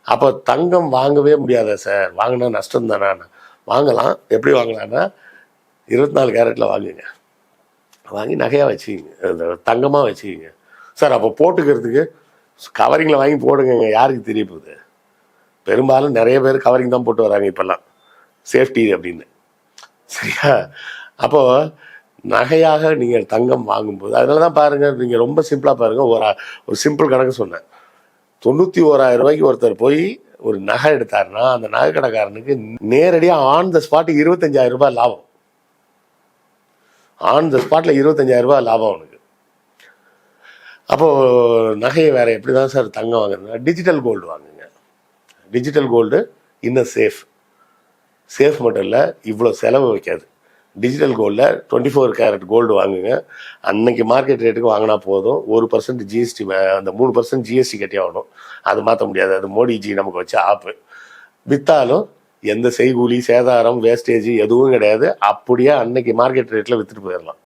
அப்போ தங்கம் வாங்கவே முடியாதா சார்? வாங்கினா நஷ்டம் தானே? வாங்கலாம். எப்படி வாங்கலான்னா 24 கேரட்டில் வாங்குங்க, வாங்கி நகையாக வச்சுக்கிங்க, தங்கமாக வச்சுக்கிங்க சார். அப்போ போட்டுக்கிறதுக்கு கவரிங்கில் வாங்கி போடுங்க, யாருக்கு தெரிய போகுது? பெரும்பாலும் நிறைய பேர் கவரிங் தான் போட்டு வராங்க இப்போல்லாம், சேஃப்டி அப்படின்னு. சரியா? அப்போது நகையாக நீங்கள் தங்கம் வாங்கும்போது, அதனால தான் பாருங்கள், நீங்கள் ரொம்ப சிம்பிளாக பாருங்கள். ஒரு சிம்பிள் கணக்கு சொன்னேன். 91,000 ரூபாய்க்கு ஒருத்தர் போய் ஒரு நகை எடுத்தாருன்னா அந்த நகை கடைக்காரனுக்கு நேரடியாக ஆன் த ஸ்பாட் 25,000 ரூபாய் லாபம். ஆன் த ஸ்பாட்டில் 25,000 ரூபாய் லாபம் அவனுக்கு. அப்போது நகையை வேறு எப்படி தான் சார் தங்கம் வாங்குறதுனா டிஜிட்டல் கோல்டு வாங்குங்க. டிஜிட்டல் கோல்டு இன்னும் சேஃப் மட்டும் இல்லை, இவ்வளோ செலவு வைக்காது. டிஜிட்டல் கோல்டில் 24 கேரட் கோல்டு வாங்குங்க. அன்னைக்கு மார்க்கெட் ரேட்டுக்கு வாங்கினா போதும். 1% ஜிஎஸ்டி, அந்த 3% ஜிஎஸ்டி கட்டி ஆகணும். அது மாற்ற முடியாது, அது மோடிஜி நமக்கு வச்ச ஆப்பு. விற்றாலும் எந்த செய்கூலி சேதாரம் வேஸ்டேஜ் எதுவும் கிடையாது. அப்படியே அன்னைக்கு மார்க்கெட் ரேட்டில் விற்றுட்டு போயிடலாம்.